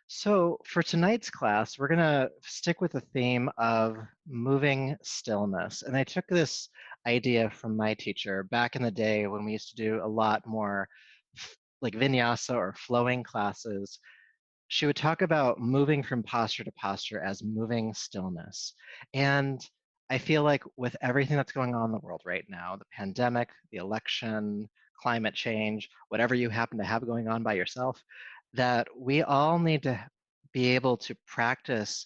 So for tonight's class, we're going to stick with the theme of moving stillness. And I took this idea from my teacher back in the day when we used to do a lot more like vinyasa or flowing classes. She would talk about moving from posture to posture as moving stillness. And I feel like with everything that's going on in the world right now, the pandemic, the election, climate change, whatever you happen to have going on by yourself, that we all need to be able to practice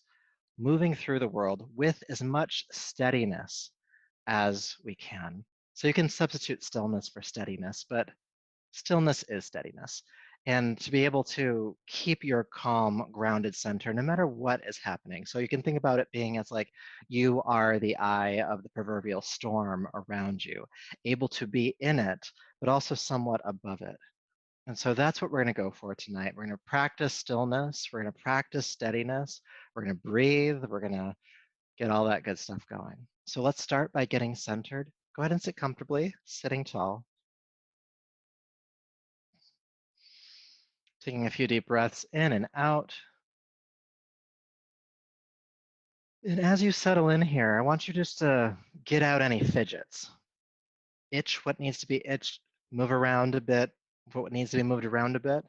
moving through the world with as much steadiness as we can. So you can substitute stillness for steadiness, but stillness is steadiness. And to be able to keep your calm, grounded center no matter what is happening. So you can think about it being as like you are the eye of the proverbial storm around you, able to be in it, but also somewhat above it. And so that's what we're going to go for tonight. We're going to practice stillness. We're going to practice steadiness. We're going to breathe. We're going to get all that good stuff going. So let's start by getting centered. Go ahead and sit comfortably, sitting tall. Taking a few deep breaths in and out. And as you settle in here, I want you just to get out any fidgets. Itch what needs to be itched, move around a bit, what needs to be moved around a bit.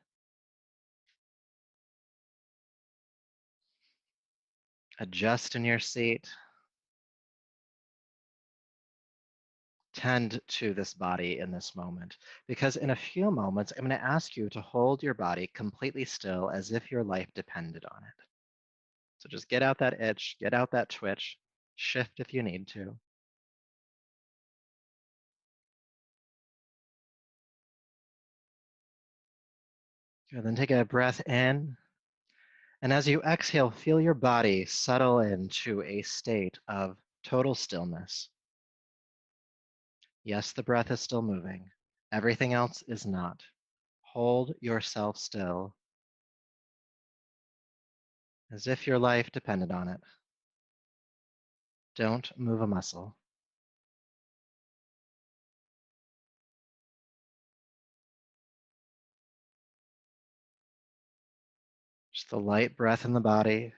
Adjust in your seat. Tend to this body in this moment, because in a few moments, I'm going to ask you to hold your body completely still as if your life depended on it. So just get out that itch, get out that twitch, shift if you need to. Good, then take a breath in. And as you exhale, feel your body settle into a state of total stillness. Yes, the breath is still moving. Everything else is not. Hold yourself still as if your life depended on it. Don't move a muscle. Just the light breath in the body.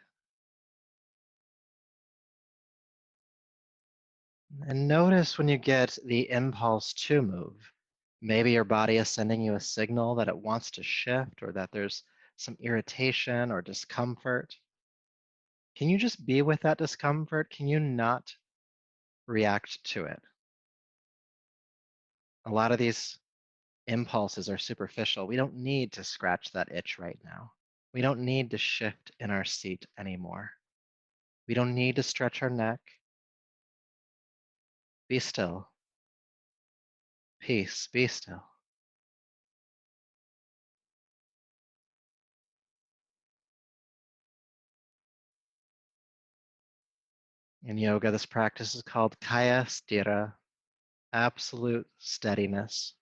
And notice when you get the impulse to move. Maybe your body is sending you a signal that it wants to shift or that there's some irritation or discomfort. Can you just be with that discomfort? Can you not react to it? A lot of these impulses are superficial. We don't need to scratch that itch right now. We don't need to shift in our seat anymore. We don't need to stretch our neck. Be still. Peace, be still. In yoga, this practice is called Kaiya Sthira, absolute steadiness.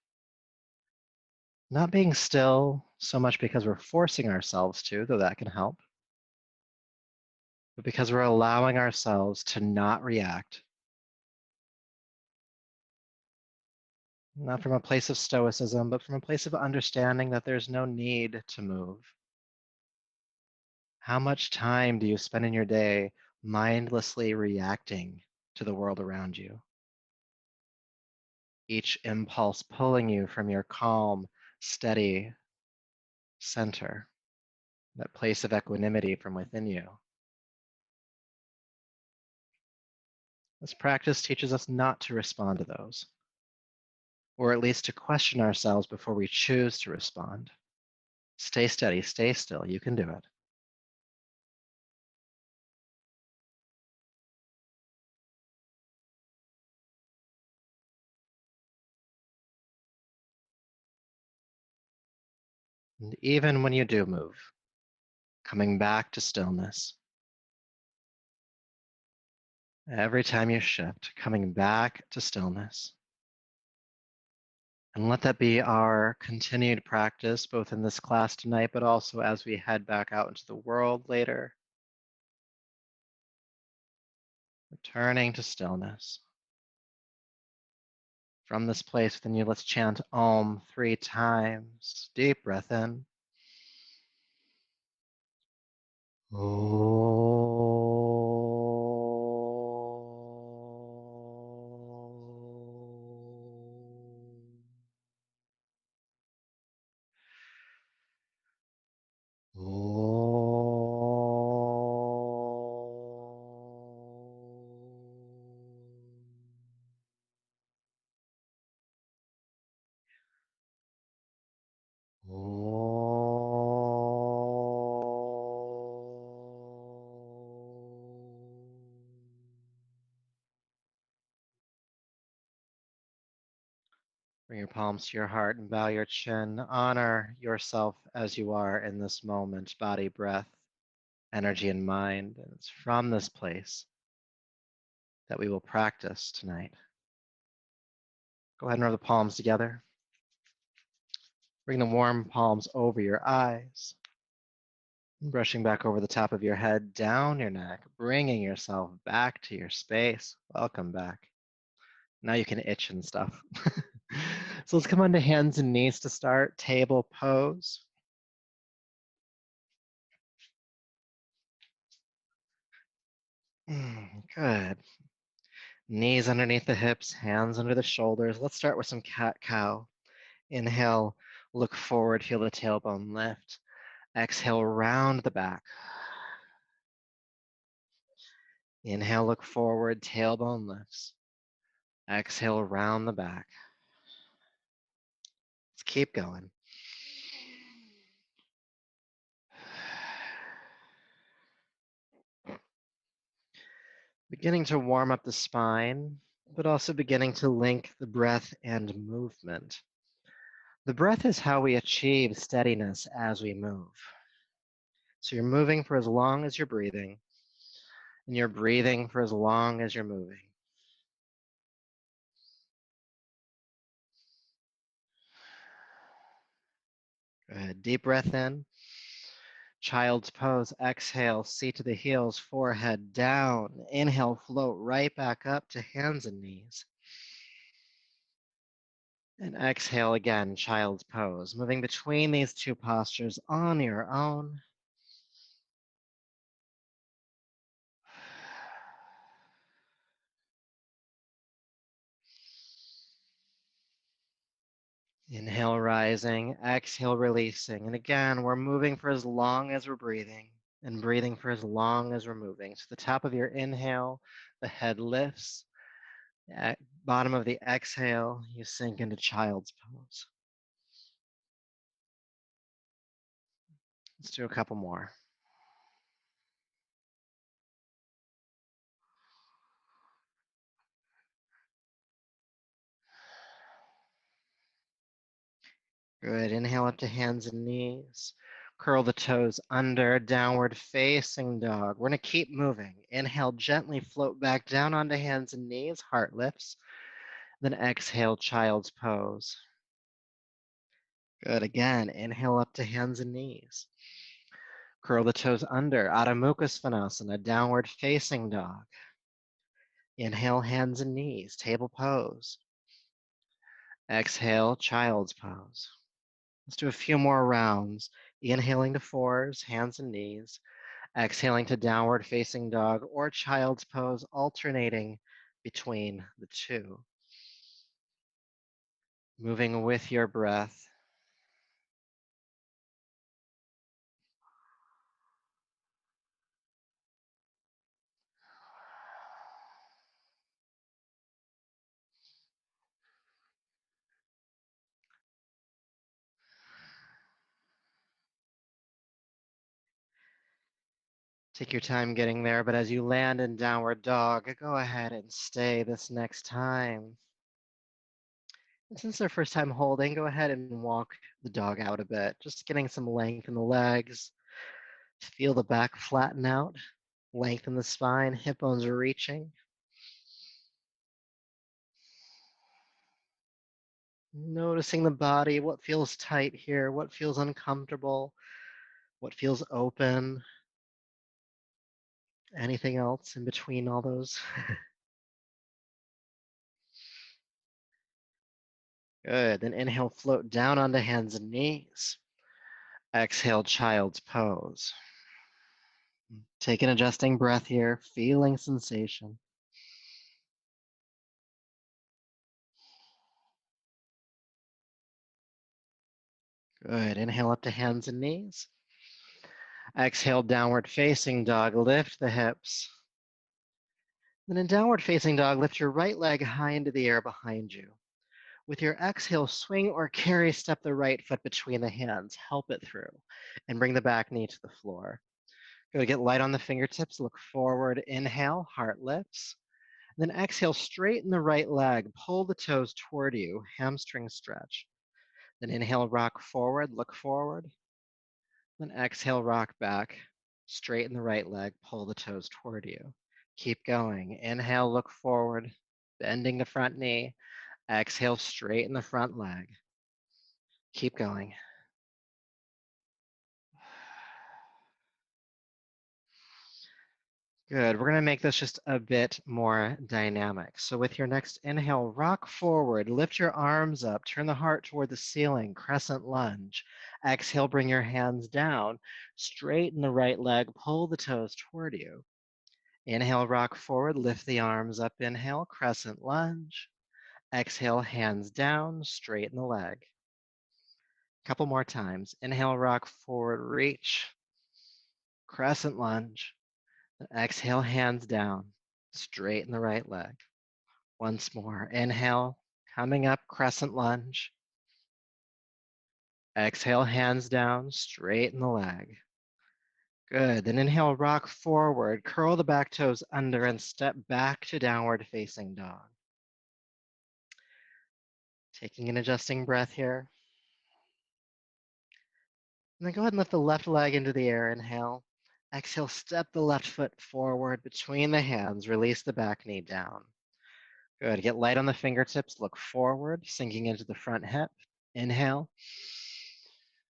Not being still so much because we're forcing ourselves to, though that can help, but because we're allowing ourselves to not react. Not from a place of stoicism, but from a place of understanding that there's no need to move. How much time do you spend in your day mindlessly reacting to the world around you? Each impulse pulling you from your calm, steady center, that place of equanimity from within you. This practice teaches us not to respond to those, or at least to question ourselves before we choose to respond. Stay steady, stay still, you can do it. And even when you do move, coming back to stillness. Every time you shift, coming back to stillness. And let that be our continued practice, both in this class tonight, but also as we head back out into the world later. Returning to stillness. From this place within you, let's chant Om 3 times. Deep breath in. Oh. Bring your palms to your heart and bow your chin. Honor yourself as you are in this moment, body, breath, energy, and mind. And it's from this place that we will practice tonight. Go ahead and rub the palms together. Bring the warm palms over your eyes. Brushing back over the top of your head, down your neck, bringing yourself back to your space. Welcome back. Now you can itch and stuff. So let's come onto hands and knees to start. Table pose. Good. Knees underneath the hips, hands under the shoulders. Let's start with some cat-cow. Inhale, look forward, feel the tailbone lift. Exhale, round the back. Inhale, look forward, tailbone lifts. Exhale, round the back. Let's keep going. Beginning to warm up the spine, but also beginning to link the breath and movement. The breath is how we achieve steadiness as we move. So you're moving for as long as you're breathing, and you're breathing for as long as you're moving. Good. Deep breath in. Child's pose. Exhale, seat to the heels, forehead down. Inhale, float right back up to hands and knees. And exhale again, child's pose. Moving between these two postures on your own. Inhale, rising. Exhale, releasing. And again, we're moving for as long as we're breathing and breathing for as long as we're moving. So the top of your inhale, the head lifts. At bottom of the exhale, you sink into child's pose. Let's do a couple more. Good. Inhale up to hands and knees. Curl the toes under, downward facing dog. We're going to keep moving. Inhale, gently float back down onto hands and knees, heart lifts. Then exhale, child's pose. Good. Again, inhale up to hands and knees. Curl the toes under, Adho Mukha Svanasana, downward facing dog. Inhale, hands and knees, table pose. Exhale, child's pose. Let's do a few more rounds. Inhaling to fours, hands and knees. Exhaling to downward facing dog or child's pose, alternating between the two. Moving with your breath. Take your time getting there, but as you land in downward dog, go ahead and stay this next time. And since they're first time holding, go ahead and walk the dog out a bit, just getting some length in the legs. Feel the back flatten out, lengthen the spine, hip bones are reaching. Noticing the body, what feels tight here, what feels uncomfortable, what feels open, anything else in between all those. Good, then inhale, float down onto hands and knees. Exhale, child's pose. Take an adjusting breath here, feeling sensation. Good. Inhale up to hands and knees. Exhale, downward facing dog. Lift the hips. Then in downward facing dog, lift your right leg high into the air behind you. With your exhale, swing or carry step the right foot between the hands. Help it through. And bring the back knee to the floor. Go to get light on the fingertips. Look forward. Inhale, heart lifts. Then exhale, straighten the right leg. Pull the toes toward you. Hamstring stretch. Then inhale, rock forward. Look forward. Then exhale, rock back. Straighten the right leg. Pull the toes toward you. Keep going. Inhale, look forward. Bending the front knee. Exhale, straighten the front leg. Keep going. Good. We're going to make this just a bit more dynamic. So with your next inhale, rock forward, lift your arms up, turn the heart toward the ceiling, crescent lunge. Exhale, bring your hands down, straighten the right leg, pull the toes toward you. Inhale, rock forward, lift the arms up, inhale, crescent lunge. Exhale, hands down, straighten the leg. Couple more times. Inhale, rock forward, reach, crescent lunge. Exhale, hands down, straighten the right leg. Once more, inhale, coming up, crescent lunge. Exhale, hands down, straighten the leg. Good, then inhale, rock forward, curl the back toes under and step back to downward facing dog. Taking an adjusting breath here. And then go ahead and lift the left leg into the air, inhale. Exhale, step the left foot forward between the hands, release the back knee down. Good. Get light on the fingertips. Look forward, sinking into the front hip. Inhale.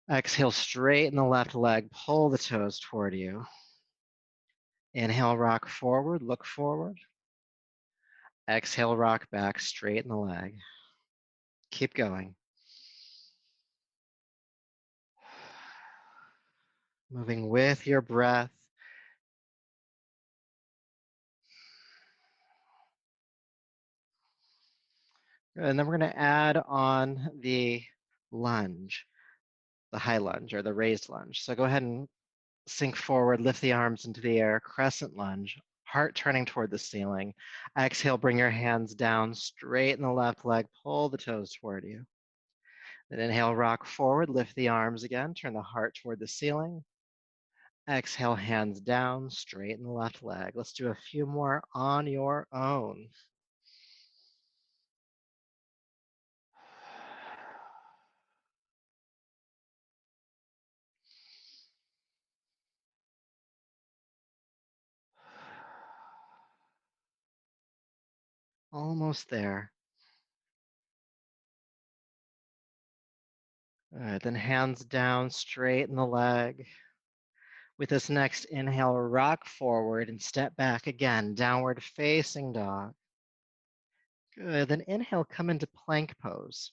Exhale, straighten the left leg. Pull the toes toward you. Inhale, rock forward. Look forward. Exhale, rock back. Straighten the leg. Keep going. Moving with your breath. And then we're going to add on the lunge, the high lunge or the raised lunge. So go ahead and sink forward, lift the arms into the air, crescent lunge, heart turning toward the ceiling. Exhale, bring your hands down, straighten the left leg, pull the toes toward you. Then inhale, rock forward, lift the arms again, turn the heart toward the ceiling. Exhale, hands down, straighten the left leg. Let's do a few more on your own. Almost there. Good, then hands down, straighten the leg. With this next inhale, rock forward and step back again, downward facing dog. Good, then inhale, come into plank pose.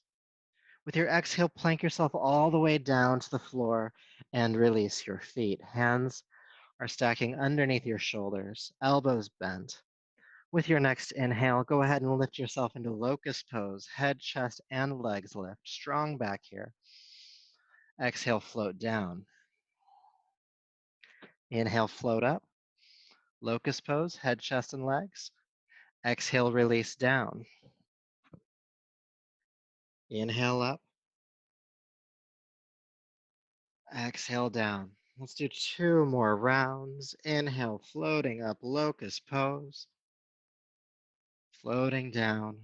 With your exhale, plank yourself all the way down to the floor and release your feet. Hands are stacking underneath your shoulders, elbows bent. With your next inhale, go ahead and lift yourself into locust pose, head, chest, and legs lift. Strong back here. Exhale, float down. Inhale, float up. Locust pose, head, chest, and legs. Exhale, release down. Inhale up. Exhale down. Let's do 2 more rounds. Inhale, floating up, locust pose. Floating down.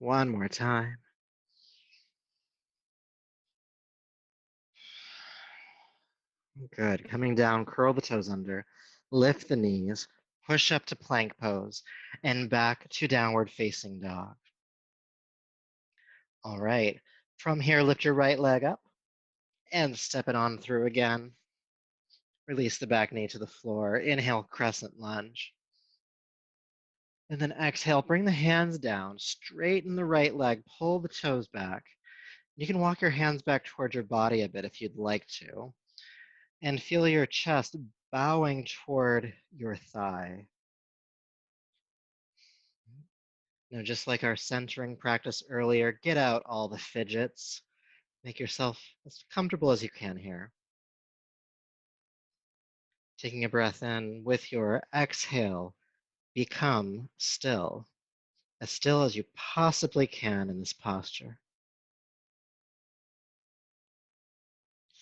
1 more time. Good. Coming down, curl the toes under. Lift the knees. Push up to plank pose. And back to downward facing dog. All right. From here, lift your right leg up. And step it on through again. Release the back knee to the floor. Inhale, crescent lunge. And then exhale, bring the hands down, straighten the right leg, pull the toes back. You can walk your hands back towards your body a bit if you'd like to. And feel your chest bowing toward your thigh. Now, just like our centering practice earlier, get out all the fidgets. Make yourself as comfortable as you can here. Taking a breath in with your exhale, become still as you possibly can in this posture.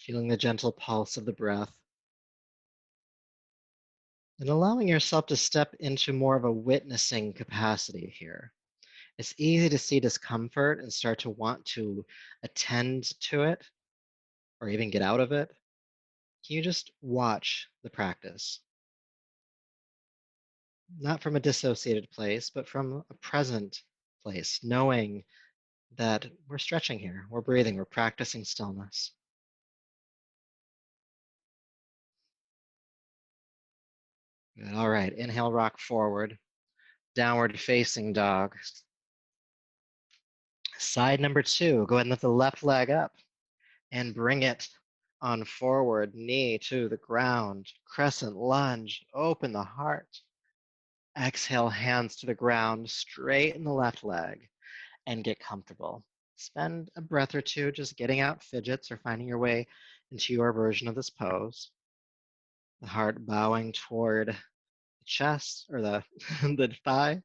Feeling the gentle pulse of the breath, and allowing yourself to step into more of a witnessing capacity here. It's easy to see discomfort and start to want to attend to it or even get out of it. Can you just watch the practice? Not from a dissociated place, but from a present place, knowing that we're stretching here, we're breathing, we're practicing stillness. Good. All right, inhale, rock forward, downward facing dog. Side number 2, go ahead and lift the left leg up and bring it on forward, knee to the ground, crescent lunge, open the heart. Exhale, hands to the ground, straighten the left leg, and get comfortable. Spend a breath or two just getting out fidgets or finding your way into your version of this pose. The heart bowing toward the chest or the, the thigh.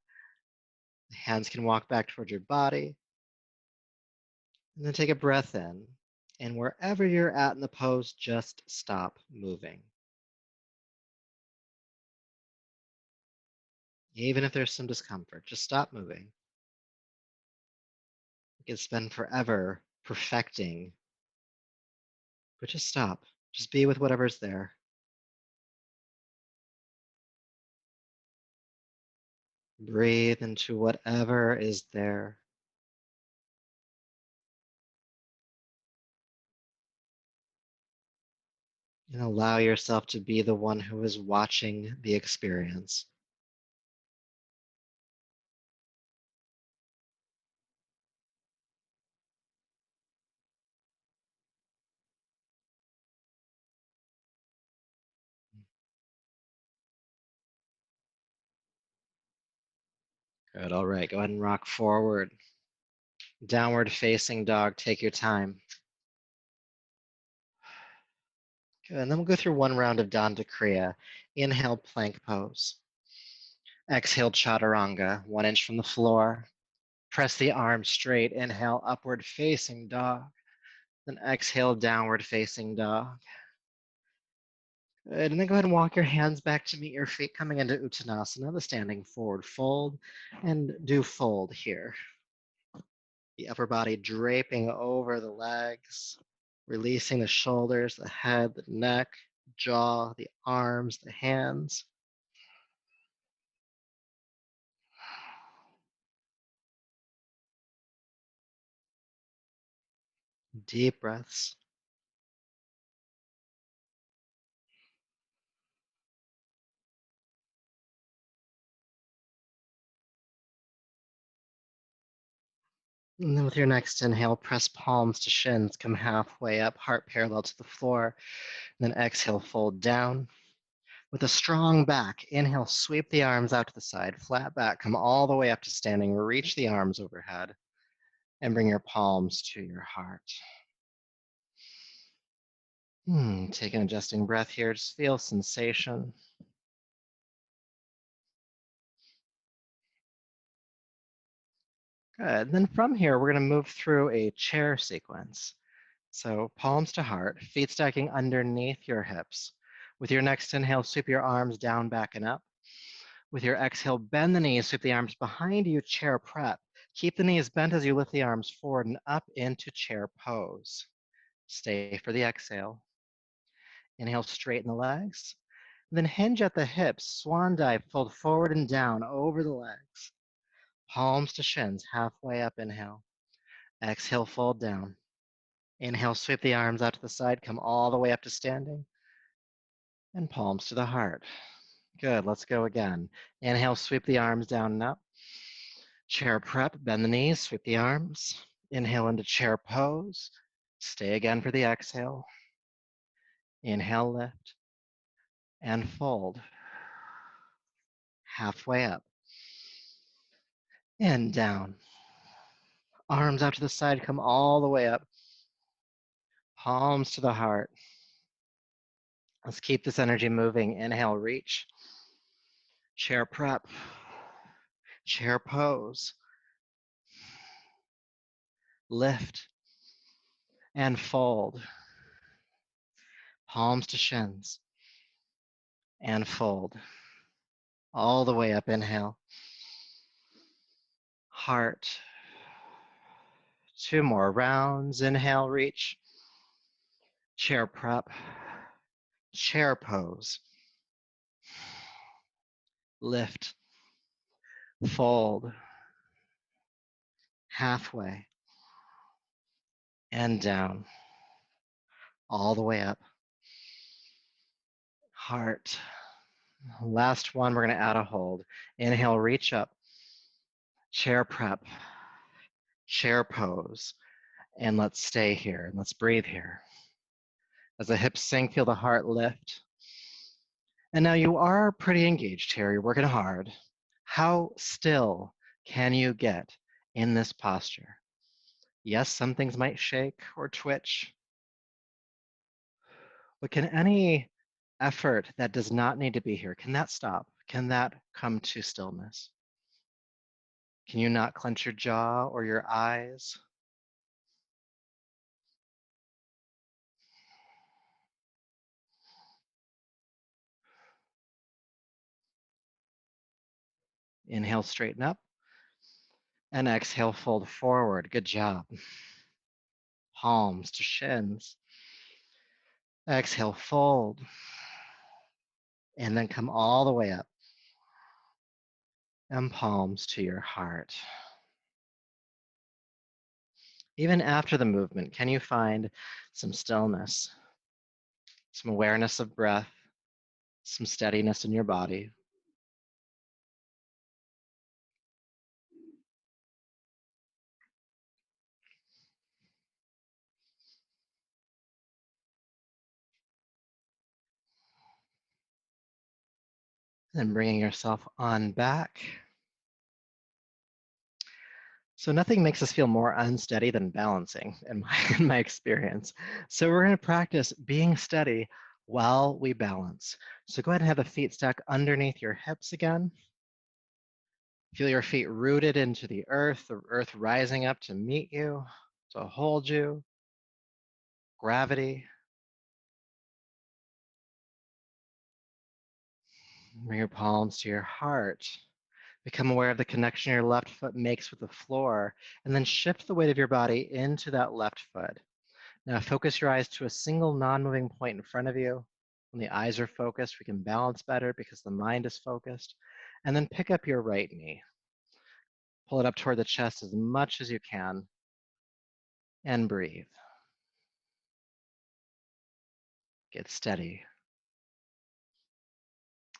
The hands can walk back towards your body. And then take a breath in. And wherever you're at in the pose, just stop moving. Even if there's some discomfort, just stop moving. You can spend forever perfecting, but just stop. Just be with whatever's there. Breathe into whatever is there. And allow yourself to be the one who is watching the experience. Good. All right. Go ahead and rock forward. Downward facing dog. Take your time. Good. And then we'll go through one round of Danta Kriya. Inhale, plank pose. Exhale, chaturanga, 1 inch from the floor. Press the arms straight. Inhale, upward facing dog. Then exhale, downward facing dog. Good. And then go ahead and walk your hands back to meet your feet coming into Uttanasana, the standing forward fold, and do fold here. The upper body draping over the legs, releasing the shoulders, the head, the neck, jaw, the arms, the hands. Deep breaths. And then with your next inhale, press palms to shins, come halfway up, heart parallel to the floor. And then exhale, fold down. With a strong back, inhale, sweep the arms out to the side, flat back, come all the way up to standing, reach the arms overhead, and bring your palms to your heart. Take an adjusting breath here, just feel sensation. Good. Then from here, we're going to move through a chair sequence. So palms to heart, feet stacking underneath your hips. With your next inhale, sweep your arms down, back, and up. With your exhale, bend the knees, sweep the arms behind you, chair prep. Keep the knees bent as you lift the arms forward and up into chair pose. Stay for the exhale. Inhale, straighten the legs. Then hinge at the hips, swan dive, fold forward and down over the legs. Palms to shins, halfway up, inhale. Exhale, fold down. Inhale, sweep the arms out to the side, come all the way up to standing. And palms to the heart. Good, let's go again. Inhale, sweep the arms down and up. Chair prep, bend the knees, sweep the arms. Inhale into chair pose. Stay again for the exhale. Inhale, lift. and fold. Halfway up and down. Arms out to the side, come all the way up. Palms to the heart. Let's keep this energy moving. Inhale, reach. Chair prep. Chair pose. Lift and fold. Palms to shins and fold. All the way up, inhale. Heart. 2 more rounds. Inhale, reach. Chair prep. Chair pose. Lift. Fold. Halfway. And down. All the way up. Heart. Last one, we're going to add a hold. Inhale, reach up. Chair prep. Chair pose. And let's stay here. And let's breathe here. As the hips sink, feel the heart lift. And now you are pretty engaged here. You're working hard. How still can you get in this posture? Yes, some things might shake or twitch, but can any effort that does not need to be here, can that stop? Can that come to stillness? Can you not clench your jaw or your eyes? Inhale, straighten up. And exhale, fold forward. Good job. Palms to shins. Exhale, fold. And then come all the way up. And palms to your heart. Even after the movement, can you find some stillness, some awareness of breath, some steadiness in your body? And bringing yourself on back. So nothing makes us feel more unsteady than balancing, in my experience. So we're going to practice being steady while we balance. So go ahead and have the feet stack underneath your hips again. Feel your feet rooted into the earth rising up to meet you, to hold you. Gravity. Bring your palms to your heart. Become aware of the connection your left foot makes with the floor, and then shift the weight of your body into that left foot. Now focus your eyes to a single non-moving point in front of you. When the eyes are focused, we can balance better because the mind is focused. And then pick up your right knee. Pull it up toward the chest as much as you can, and breathe. Get steady.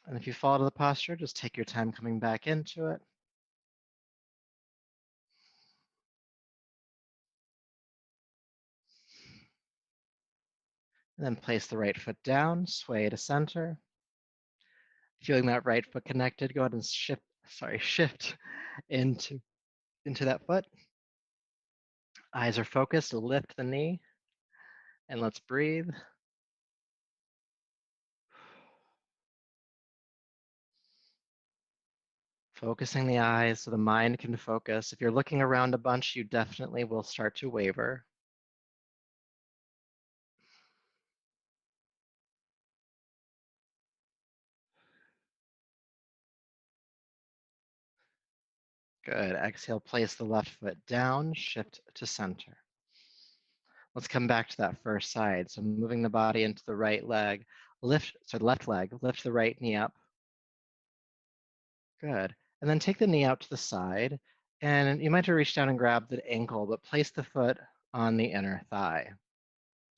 And if you fall to the posture, just take your time coming back into it. And then place the right foot down, sway to center. Feeling that right foot connected, go ahead and shift into that foot. Eyes are focused, lift the knee, and let's breathe. Focusing the eyes so the mind can focus. If you're looking around a bunch, you definitely will start to waver. Good. Exhale, place the left foot down, shift to center. Let's come back to that first side. So moving the body into the right leg, left leg, lift the right knee up. Good. And then take the knee out to the side, and you might have to reach down and grab the ankle, but place the foot on the inner thigh.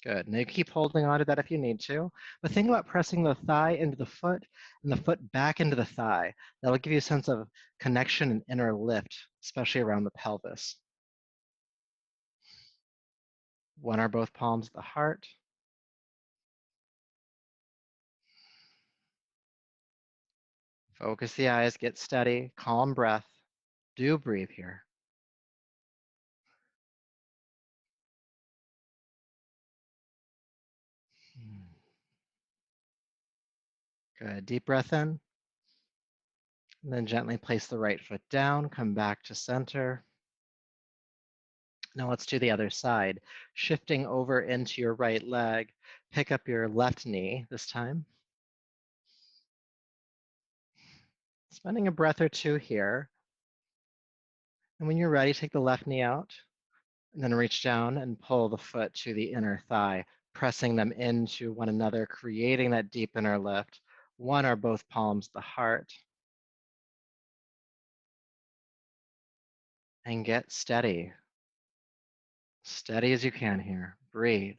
Good. Now you keep holding on to that if you need to, but think about pressing the thigh into the foot and the foot back into the thigh. That'll give you a sense of connection and inner lift, especially around the pelvis. One or both palms at the heart. Focus the eyes, get steady, calm breath. Do breathe here. Good. Deep breath in. And then gently place the right foot down. Come back to center. Now let's do the other side. Shifting over into your right leg. Pick up your left knee this time. Spending a breath or two here. And when you're ready, take the left knee out. And then reach down and pull the foot to the inner thigh, pressing them into one another, creating that deep inner lift. One or both palms the heart. And get steady. Steady as you can here. Breathe.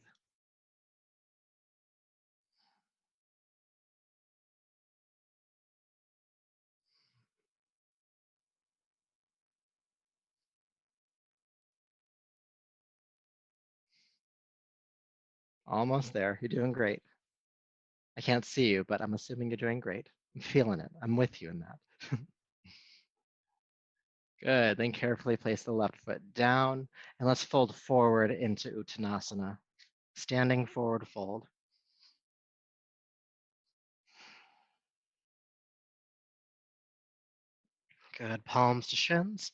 Almost there. You're doing great. I can't see you, but I'm assuming you're doing great. I'm feeling it. I'm with you in that. Good. Then carefully place the left foot down and let's fold forward into Uttanasana. Standing forward fold. Good. Palms to shins.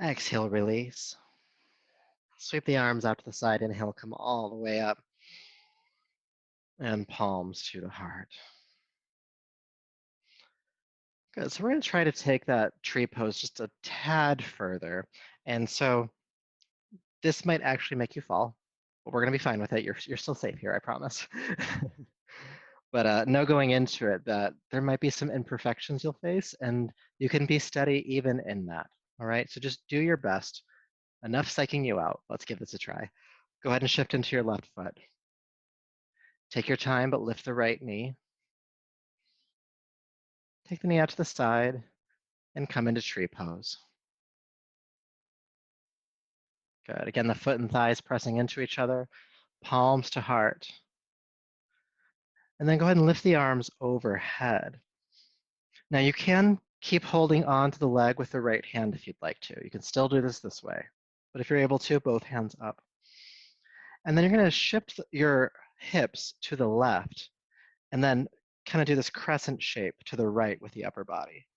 Exhale, release. Sweep the arms out to the side. Inhale, come all the way up. And palms to the heart. Good. So we're going to try to take that tree pose just a tad further. And so this might actually make you fall, but we're going to be fine with it. You're still safe here, I promise. But know going into it that there might be some imperfections you'll face, and you can be steady even in that. All right. So just do your best. Enough psyching you out. Let's give this a try. Go ahead and shift into your left foot. Take your time, but lift the right knee. Take the knee out to the side and come into tree pose. Good. Again, the foot and thighs pressing into each other, palms to heart. And then go ahead and lift the arms overhead. Now you can keep holding on to the leg with the right hand if you'd like to. You can still do this way. But if you're able to, both hands up. And then you're going to shift your hips to the left and then kind of do this crescent shape to the right with the upper body.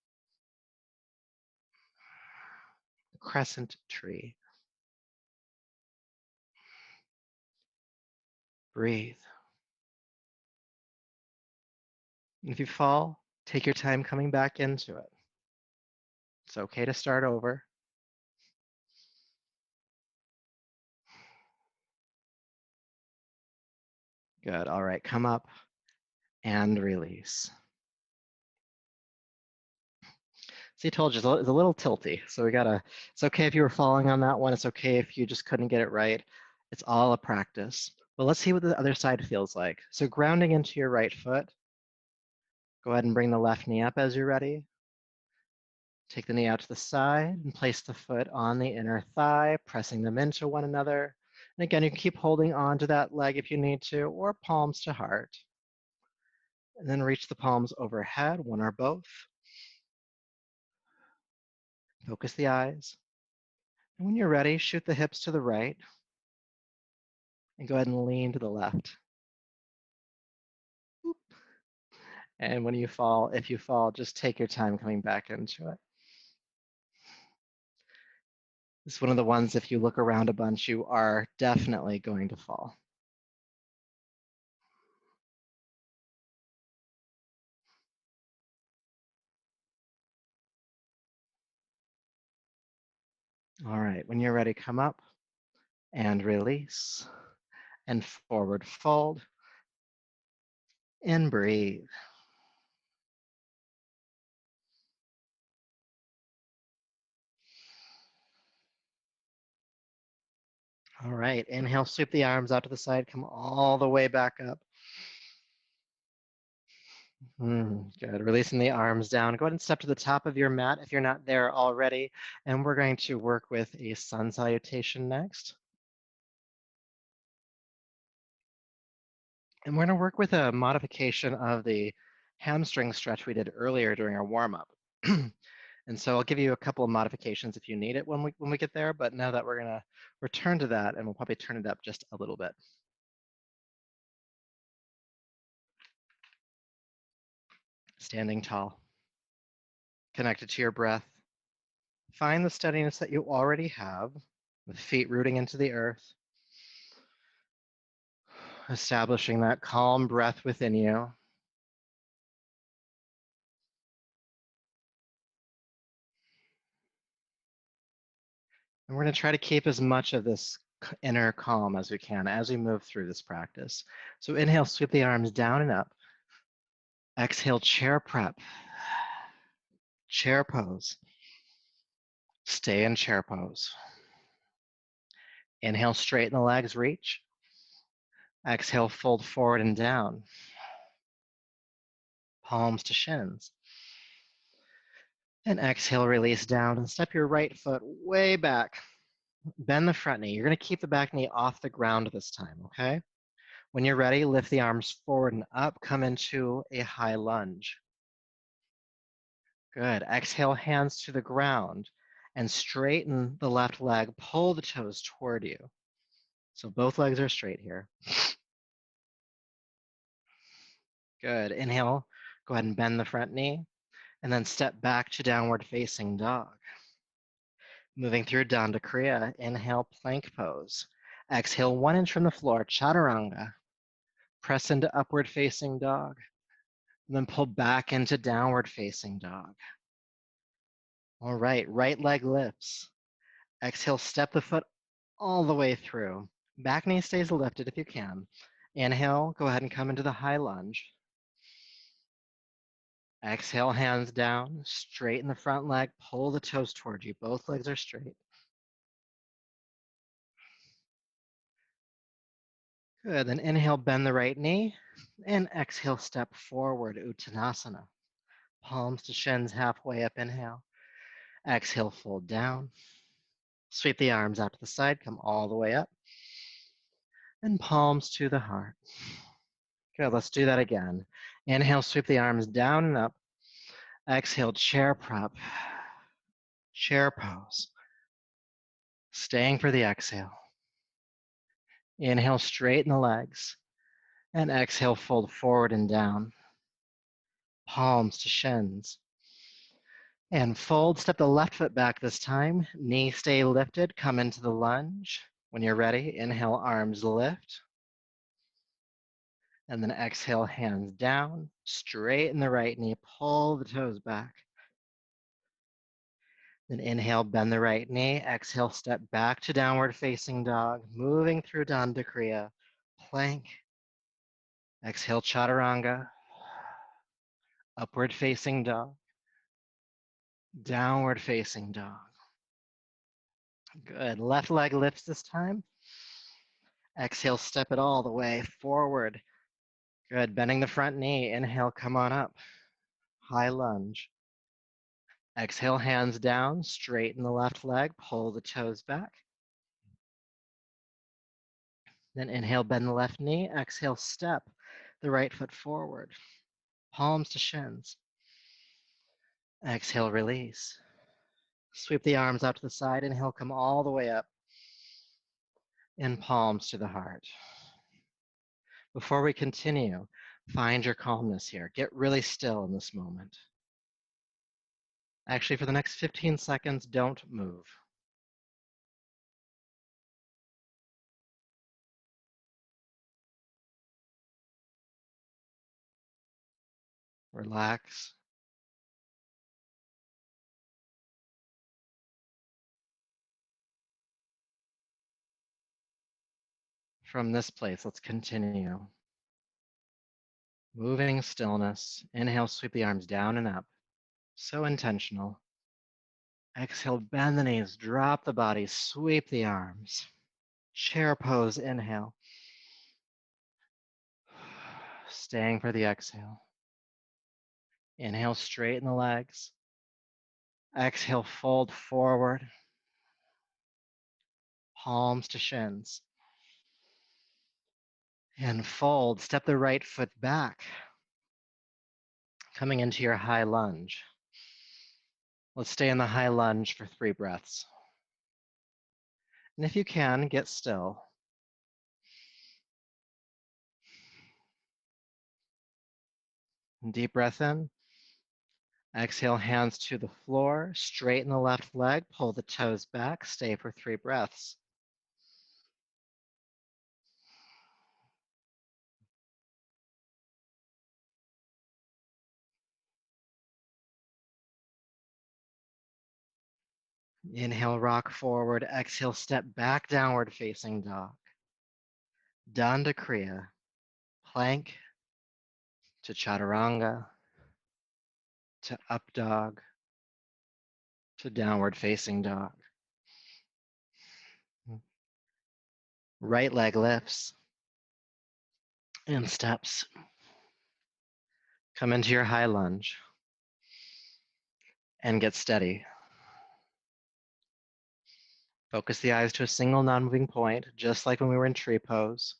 Crescent tree. Breathe. And if you fall, take your time coming back into it. It's okay to start over. Good. All right, come up and release. See, I told you, it's a little tilty. So it's okay if you were falling on that one. It's okay if you just couldn't get it right. It's all a practice. But let's see what the other side feels like. So grounding into your right foot. Go ahead and bring the left knee up as you're ready. Take the knee out to the side and place the foot on the inner thigh, pressing them into one another. And again, you can keep holding on to that leg if you need to, or palms to heart. And then reach the palms overhead, one or both. Focus the eyes. And when you're ready, shoot the hips to the right and go ahead and lean to the left. And when you fall, if you fall, just take your time coming back into it. It's one of the ones, if you look around a bunch, you are definitely going to fall. All right, when you're ready, come up and release and forward fold and breathe. All right, inhale, sweep the arms out to the side, come all the way back up. Good, releasing the arms down. Go ahead and step to the top of your mat if you're not there already. And we're going to work with a sun salutation next. And we're going to work with a modification of the hamstring stretch we did earlier during our warm-up. And so I'll give you a couple of modifications if you need it when we get there, but now that we're gonna return to that, and we'll probably turn it up just a little bit. Standing tall, connected to your breath. Find the steadiness that you already have, with feet rooting into the earth, establishing that calm breath within you. And we're going to try to keep as much of this inner calm as we can as we move through this practice. So inhale, sweep the arms down and up. Exhale, chair prep. Chair pose. Stay in chair pose. Inhale, straighten the legs, reach. Exhale, fold forward and down. Palms to shins. And exhale, release down and step your right foot way back. Bend the front knee. You're going to keep the back knee off the ground this time, okay? When you're ready, lift the arms forward and up, come into a high lunge. Good. Exhale, hands to the ground and straighten the left leg. Pull the toes toward you. So both legs are straight here. Good. Inhale, go ahead and bend the front knee and then step back to downward facing dog. Moving through Danda Kriya, inhale, plank pose. Exhale, 1 inch from the floor, chaturanga. Press into upward facing dog. And then pull back into downward facing dog. All right, right leg lifts. Exhale, step the foot all the way through. Back knee stays lifted if you can. Inhale, go ahead and come into the high lunge. Exhale, hands down, straighten the front leg, pull the toes towards you. Both legs are straight. Good, then inhale, bend the right knee, and exhale, step forward, Uttanasana. Palms to shins, halfway up, inhale. Exhale, fold down. Sweep the arms out to the side, come all the way up. And palms to the heart. Good, let's do that again. Inhale, sweep the arms down and up. Exhale, chair prep. Chair pose. Staying for the exhale. Inhale, straighten the legs. And exhale, fold forward and down. Palms to shins. And fold, step the left foot back this time. Knee stay lifted, come into the lunge. When you're ready, inhale, arms lift. And then exhale, hands down. Straighten the right knee, pull the toes back. Then inhale, bend the right knee. Exhale, step back to downward facing dog. Moving through Danda Kriya. Plank. Exhale, chaturanga. Upward facing dog. Downward facing dog. Good. Left leg lifts this time. Exhale, step it all the way forward. Good. Bending the front knee. Inhale, come on up. High lunge. Exhale, hands down. Straighten the left leg. Pull the toes back. Then inhale, bend the left knee. Exhale, step the right foot forward. Palms to shins. Exhale, release. Sweep the arms out to the side. Inhale, come all the way up. And palms to the heart. Before we continue, find your calmness here. Get really still in this moment. Actually, for the next 15 seconds, don't move. Relax. From this place, let's continue. Moving stillness. Inhale, sweep the arms down and up. So intentional. Exhale, bend the knees, drop the body, sweep the arms. Chair pose, inhale. Staying for the exhale. Inhale, straighten the legs. Exhale, fold forward. Palms to shins. And fold, step the right foot back. Coming into your high lunge. Let's stay in the high lunge for 3 breaths. And if you can, get still. Deep breath in. Exhale, hands to the floor. Straighten the left leg. Pull the toes back. Stay for 3 breaths. Inhale, rock forward. Exhale, step back, downward facing dog. Danda Kriya. Plank to chaturanga to up dog to downward facing dog. Right leg lifts and steps. Come into your high lunge and get steady. Focus the eyes to a single non-moving point, just like when we were in tree pose.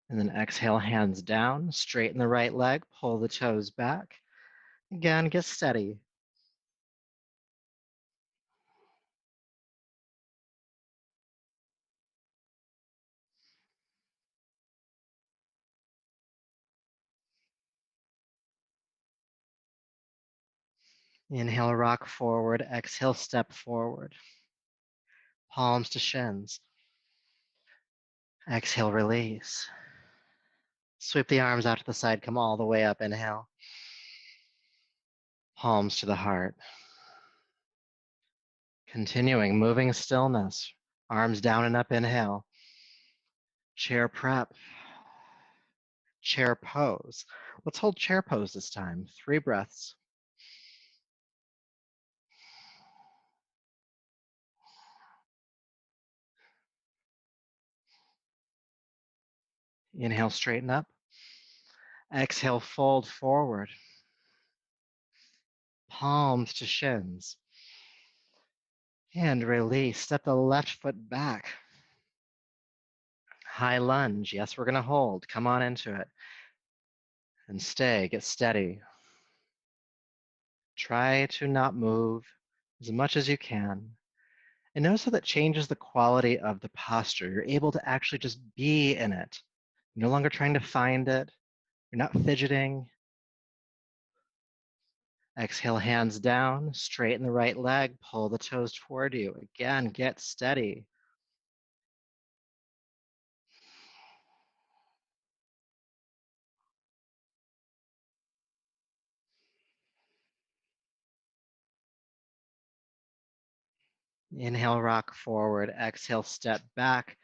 And then exhale, hands down, straighten the right leg, pull the toes back. Again, get steady. Inhale, rock forward. Exhale, step forward. Palms to shins. Exhale, release. Sweep the arms out to the side, come all the way up. Inhale. Palms to the heart. Continuing, moving stillness. Arms down and up, inhale. Chair prep. Chair pose. Let's hold chair pose this time. 3 breaths. Inhale, straighten up. Exhale, fold forward. Palms to shins. And release. Step the left foot back. High lunge. Yes, we're going to hold. Come on into it. And stay. Get steady. Try to not move as much as you can. And notice how that changes the quality of the posture. You're able to actually just be in it. You're no longer trying to find it. You're not fidgeting. Exhale, hands down, straighten the right leg, pull the toes toward you. Again, get steady. Inhale, rock forward. Exhale, step back,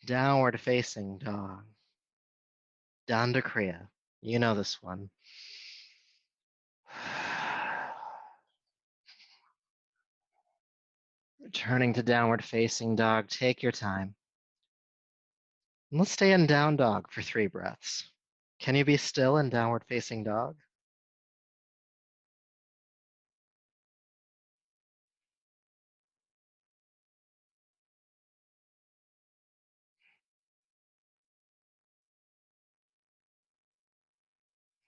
downward facing dog. Danda Kriya. You know this one. Returning to downward facing dog, take your time. And let's stay in down dog for 3 breaths. Can you be still in downward facing dog?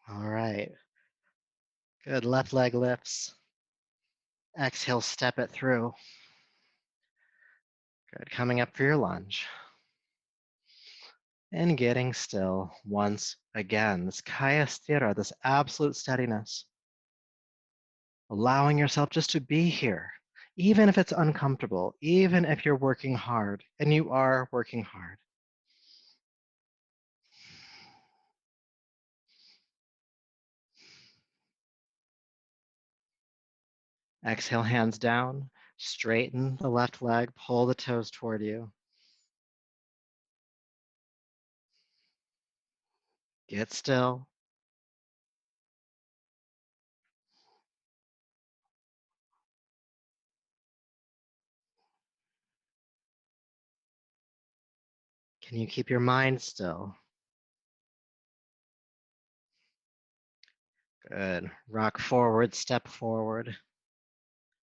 All right. Good. Left leg lifts. Exhale, step it through. Good. Coming up for your lunge. And getting still once again. This Kaiya Sthira, this absolute steadiness. Allowing yourself just to be here, even if it's uncomfortable, even if you're working hard, and you are working hard. Exhale, hands down, straighten the left leg, pull the toes toward you. Get still. Can you keep your mind still? Good. Rock forward, step forward.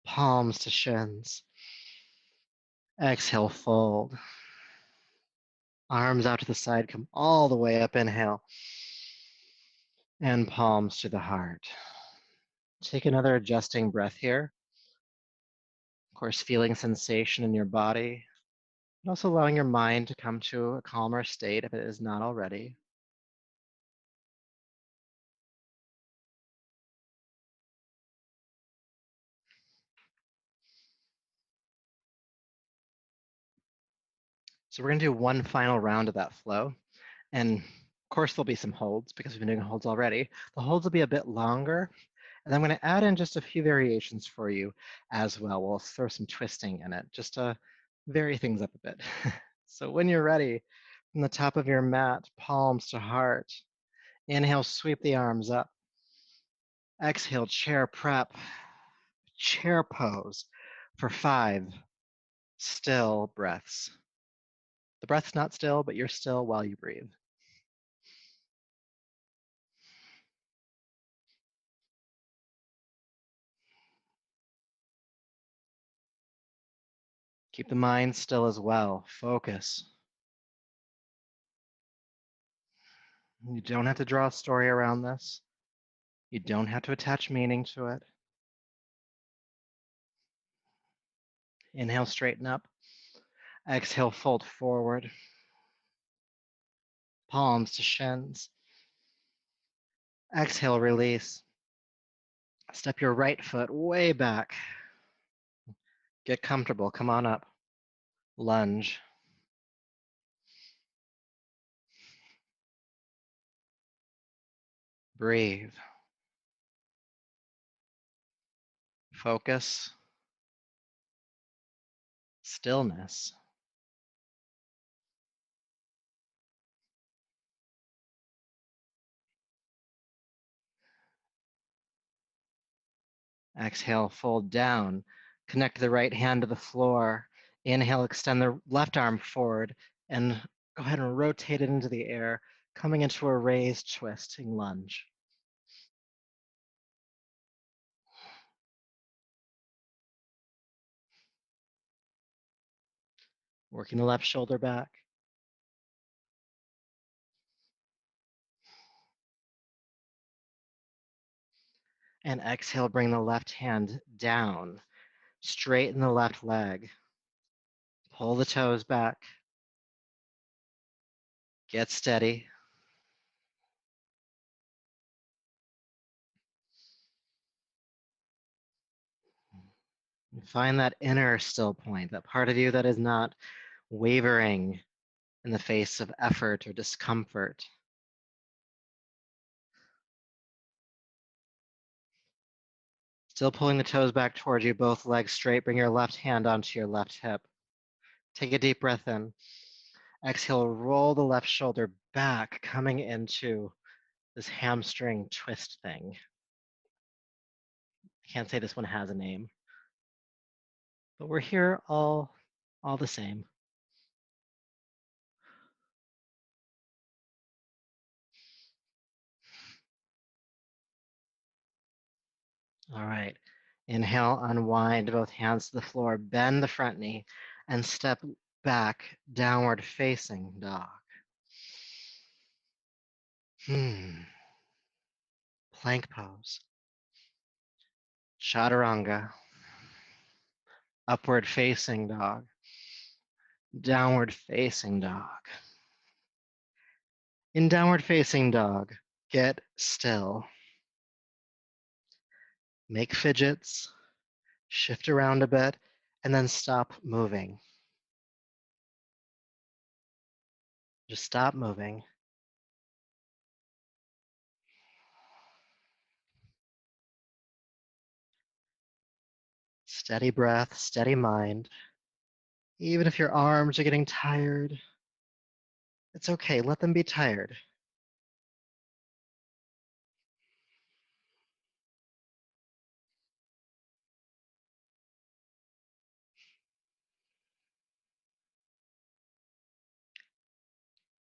Palms to shins. Exhale, fold. Arms out to the side, come all the way up, inhale. And palms to the heart. Take another adjusting breath here. Of course, feeling sensation in your body, and also allowing your mind to come to a calmer state if it is not already. So we're going to do one final round of that flow. And of course, there'll be some holds because we've been doing holds already. The holds will be a bit longer. And I'm going to add in just a few variations for you as well. We'll throw some twisting in it just to vary things up a bit. So when you're ready, from the top of your mat, palms to heart, inhale, sweep the arms up. Exhale, chair prep, chair pose for 5 still breaths. The breath's not still, but you're still while you breathe. Keep the mind still as well. Focus. You don't have to draw a story around this. You don't have to attach meaning to it. Inhale, straighten up. Exhale, fold forward. Palms to shins. Exhale, release. Step your right foot way back. Get comfortable. Come on up. Lunge. Breathe. Focus. Stillness. Exhale, fold down. Connect the right hand to the floor. Inhale, extend the left arm forward and go ahead and rotate it into the air, coming into a raised twisting lunge. Working the left shoulder back. And exhale, bring the left hand down. Straighten the left leg. Pull the toes back. Get steady. Find that inner still point, that part of you that is not wavering in the face of effort or discomfort. Still pulling the toes back towards you, both legs straight. Bring your left hand onto your left hip. Take a deep breath in. Exhale, roll the left shoulder back, coming into this hamstring twist thing. I can't say this one has a name, but we're here all the same. All right. Inhale, unwind both hands to the floor, bend the front knee, and step back, downward facing dog. Plank pose. Chaturanga. Upward facing dog. Downward facing dog. In downward facing dog, get still. Make fidgets, shift around a bit, and then stop moving. Just stop moving. Steady breath, steady mind. Even if your arms are getting tired, it's okay, let them be tired.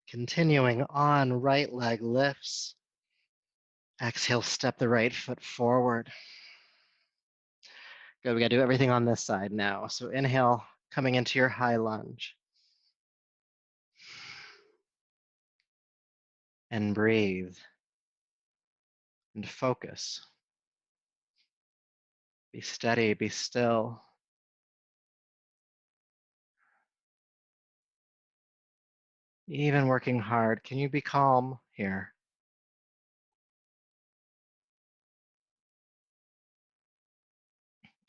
Continuing on, right leg lifts. Exhale, step the right foot forward. Good, we gotta do everything on this side now. So inhale, coming into your high lunge. And breathe and focus. Be steady, be still. Even working hard, can you be calm here?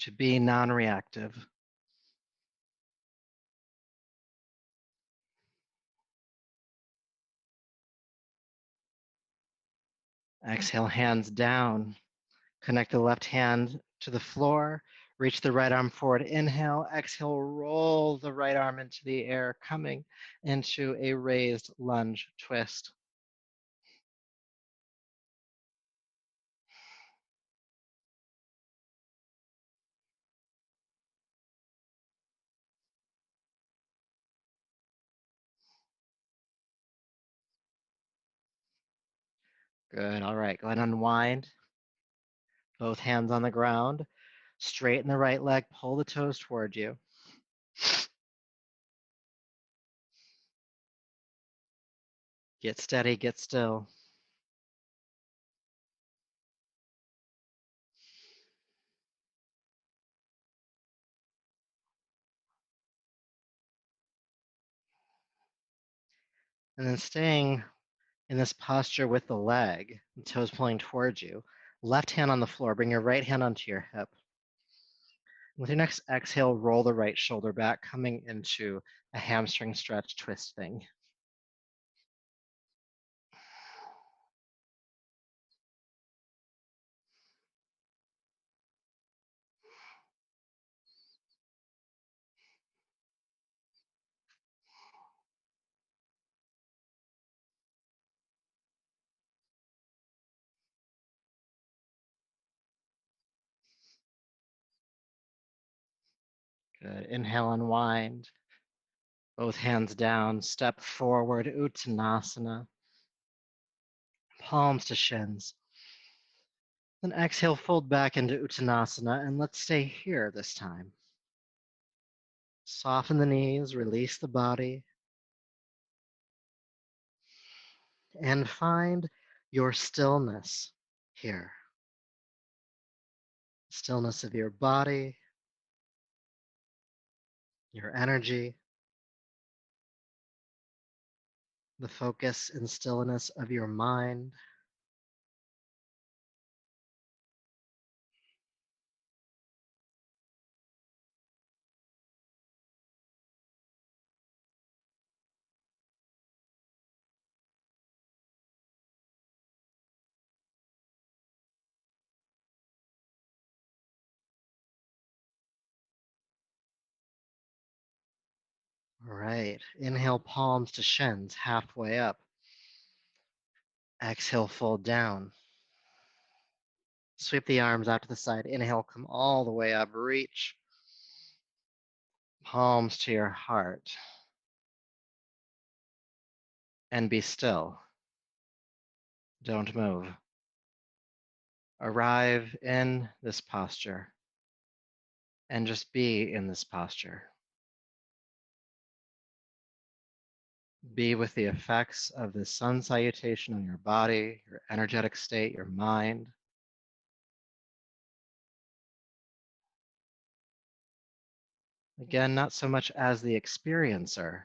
To be non-reactive. Exhale, hands down. Connect the left hand to the floor. Reach the right arm forward. Inhale, exhale, roll the right arm into the air, coming into a raised lunge twist. Good, all right, go ahead and unwind. Both hands on the ground. Straighten the right leg, pull the toes toward you. Get steady, get still. And then staying in this posture with the leg, the toes pulling towards you. Left hand on the floor, bring your right hand onto your hip. With your next exhale, roll the right shoulder back, coming into a hamstring stretch twist thing. Good. Inhale, unwind. Both hands down, step forward, Uttanasana. Palms to shins. Then exhale, fold back into Uttanasana, and let's stay here this time. Soften the knees, release the body, and find your stillness here. Stillness of your body, your energy, the focus and stillness of your mind. All right, inhale, palms to shins, halfway up. Exhale, fold down. Sweep the arms out to the side. Inhale, come all the way up, reach. Palms to your heart. And be still. Don't move. Arrive in this posture and just be in this posture. Be with the effects of the sun salutation on your body, your energetic state, your mind. Again, not so much as the experiencer.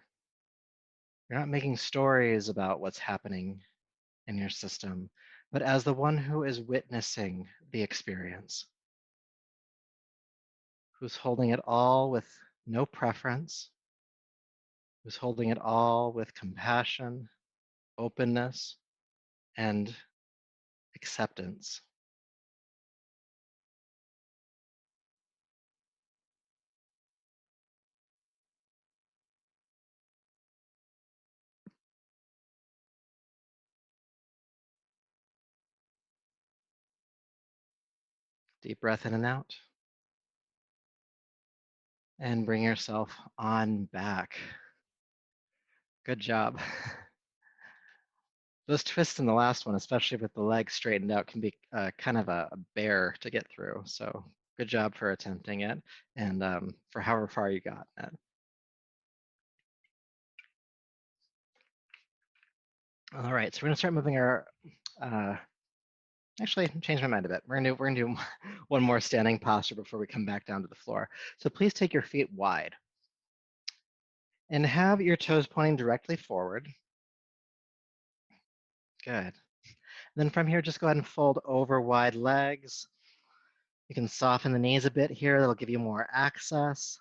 You're not making stories about what's happening in your system, but as the one who is witnessing the experience, who's holding it all with no preference, who's holding it all with compassion, openness, and acceptance. Deep breath in and out. And bring yourself on back. Good job. Those twists in the last one, especially with the legs straightened out, can be kind of a bear to get through. So good job for attempting it and for however far you got. All right, so we're gonna start moving our, actually, change my mind a bit. We're gonna do one more standing posture before we come back down to the floor. So please take your feet wide and have your toes pointing directly forward. Good. Then from here, just go ahead and fold over wide legs. You can soften the knees a bit here. That'll give you more access.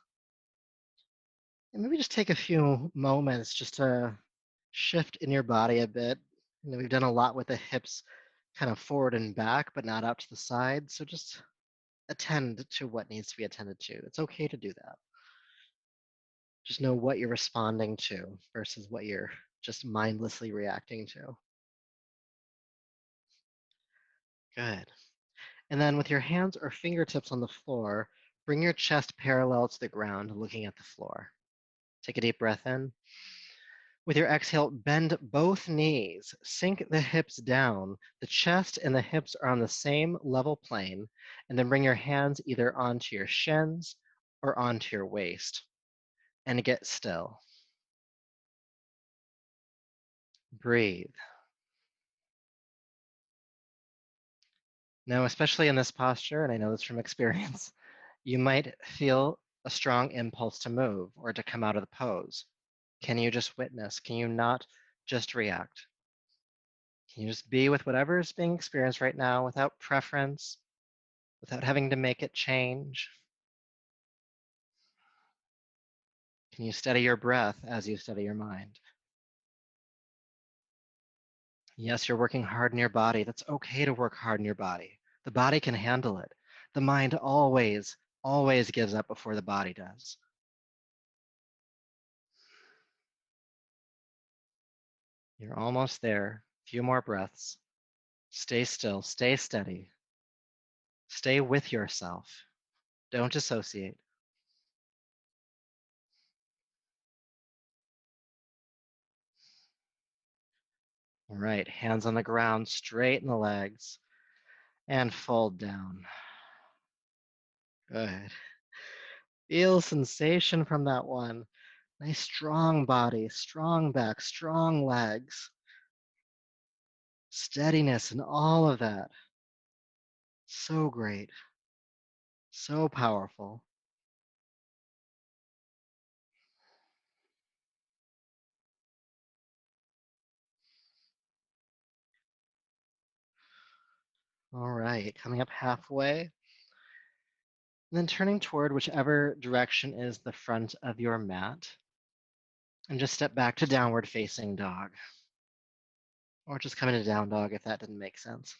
And maybe just take a few moments just to shift in your body a bit. We've done a lot with the hips kind of forward and back, but not out to the side. So just attend to what needs to be attended to. It's okay to do that. Just know what you're responding to versus what you're just mindlessly reacting to. Good. And then with your hands or fingertips on the floor, bring your chest parallel to the ground, looking at the floor. Take a deep breath in. With your exhale, bend both knees, sink the hips down. The chest and the hips are on the same level plane, and then bring your hands either onto your shins or onto your waist. And get still. Breathe. Now, especially in this posture, and I know this from experience, you might feel a strong impulse to move or to come out of the pose. Can you just witness? Can you not just react? Can you just be with whatever is being experienced right now without preference, without having to make it change? Can you steady your breath as you steady your mind? Yes, you're working hard in your body. That's okay to work hard in your body. The body can handle it. The mind always, always gives up before the body does. You're almost there. A few more breaths. Stay still, stay steady. Stay with yourself. Don't dissociate. All right, hands on the ground, straighten the legs, and fold down. Good. Feel sensation from that one. Nice strong body, strong back, strong legs. Steadiness and all of that. So great. So powerful. All right, coming up halfway. And then turning toward whichever direction is the front of your mat. And just step back to downward facing dog. Or just come into down dog if that didn't make sense.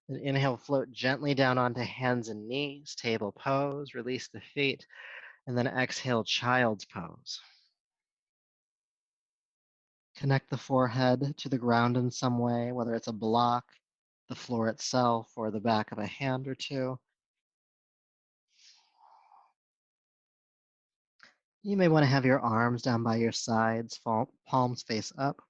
Then inhale, float gently down onto hands and knees, table pose, release the feet, and then exhale, child's pose. Connect the forehead to the ground in some way, whether it's a block, the floor itself, or the back of a hand or two. You may want to have your arms down by your sides, palms face up.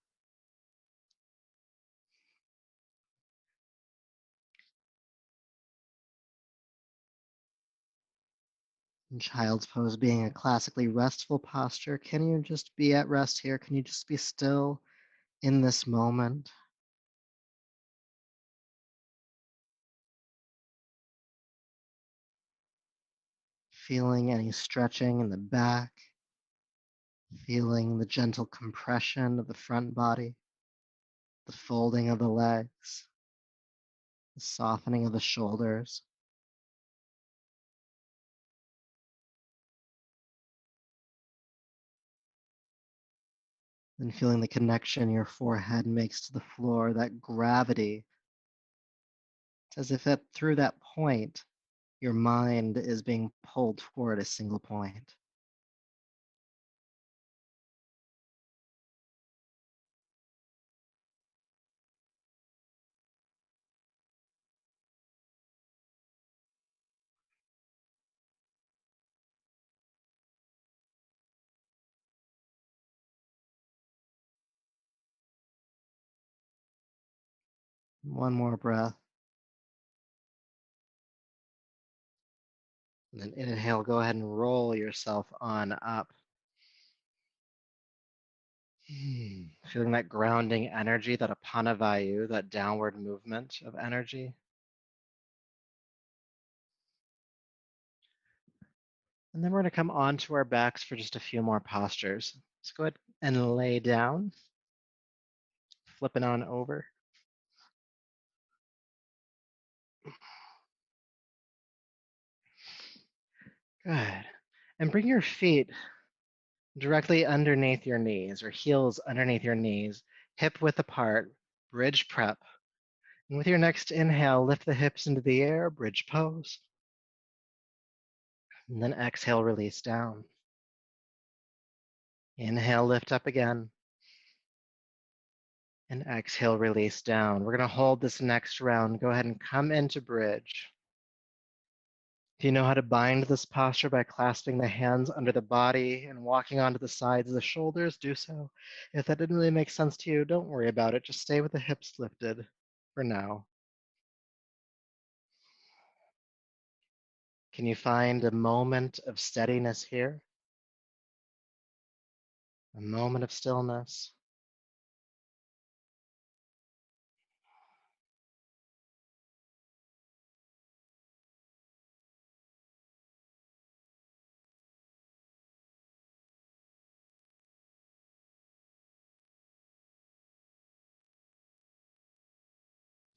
And child's pose being a classically restful posture. Can you just be at rest here? Can you just be still in this moment? Feeling any stretching in the back, feeling the gentle compression of the front body, the folding of the legs, the softening of the shoulders. And feeling the connection your forehead makes to the floor, that gravity. It's as if that through that point, your mind is being pulled toward a single point. One more breath. And then inhale, go ahead and roll yourself on up. Feeling that grounding energy, that apana vayu, that downward movement of energy. And then we're going to come onto our backs for just a few more postures. Let's go ahead and lay down, flipping on over. Good. And bring your feet directly underneath your knees, or heels underneath your knees, hip width apart, bridge prep. And with your next inhale, lift the hips into the air, bridge pose. And then exhale, release down. Inhale, lift up again. And exhale, release down. We're going to hold this next round. Go ahead and come into bridge. If you know how to bind this posture by clasping the hands under the body and walking onto the sides of the shoulders, do so. If that didn't really make sense to you, don't worry about it. Just stay with the hips lifted for now. Can you find a moment of steadiness here? A moment of stillness?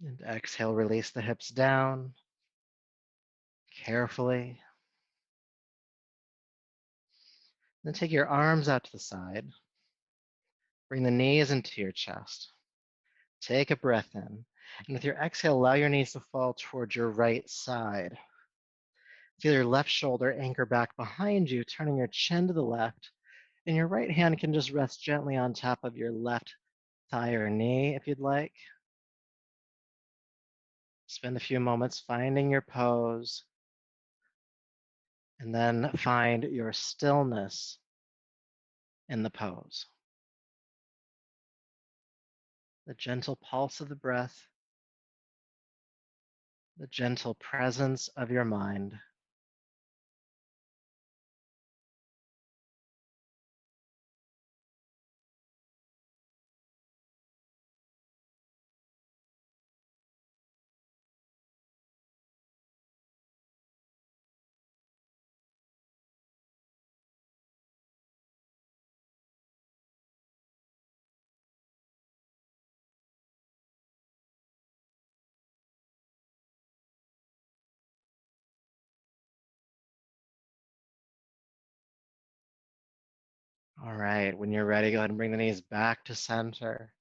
And exhale, release the hips down carefully. Then take your arms out to the side. Bring the knees into your chest. Take a breath in. And with your exhale, allow your knees to fall towards your right side. Feel your left shoulder anchor back behind you, turning your chin to the left. And your right hand can just rest gently on top of your left thigh or knee if you'd like. Spend a few moments finding your pose. And then find your stillness in the pose. The gentle pulse of the breath, the gentle presence of your mind. All right, when you're ready, go ahead and bring the knees back to center.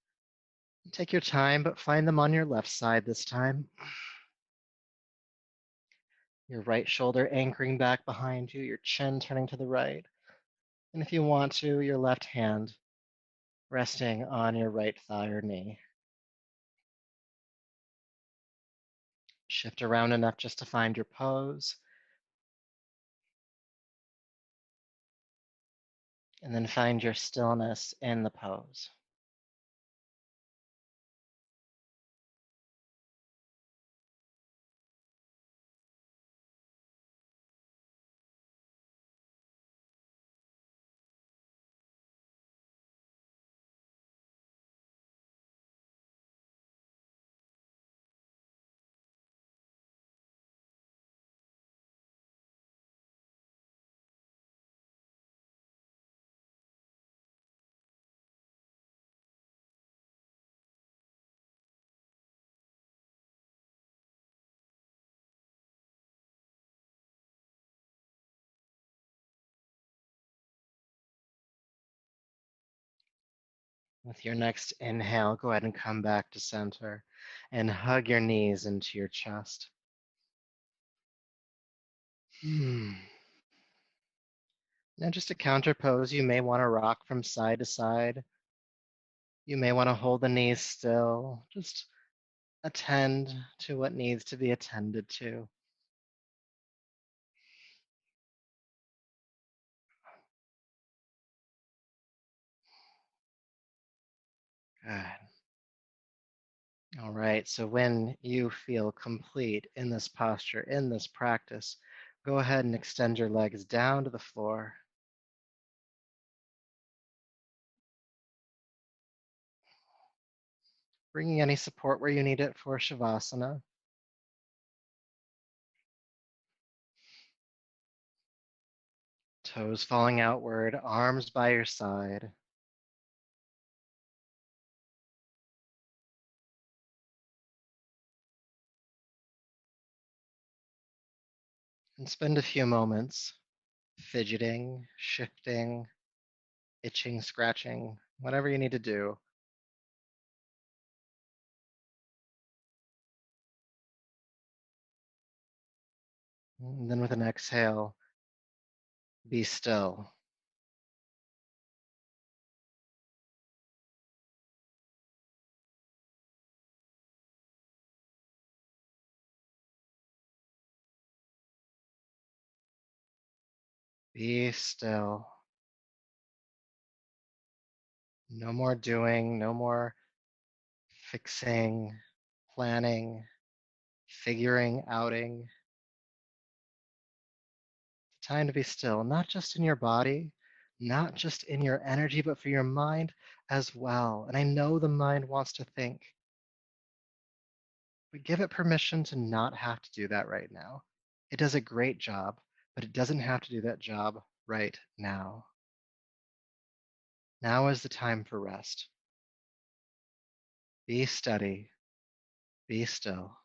Take your time, but find them on your left side this time. Your right shoulder anchoring back behind you, your chin turning to the right. And if you want to, your left hand resting on your right thigh or knee. Shift around enough just to find your pose. And then find your stillness in the pose. With your next inhale, go ahead and come back to center and hug your knees into your chest. Now just a counter pose, you may want to rock from side to side. You may want to hold the knees still. Just attend to what needs to be attended to. Good. All right, so when you feel complete in this posture, in this practice, go ahead and extend your legs down to the floor. Bringing any support where you need it for Shavasana. Toes falling outward, arms by your side. And spend a few moments fidgeting, shifting, itching, scratching, whatever you need to do. And then with an exhale, be still. Be still. No more doing, no more fixing, planning, figuring, outing. Time to be still, not just in your body, not just in your energy, but for your mind as well. And I know the mind wants to think, but give it permission to not have to do that right now. It does a great job, but it doesn't have to do that job right now. Now is the time for rest. Be steady, be still.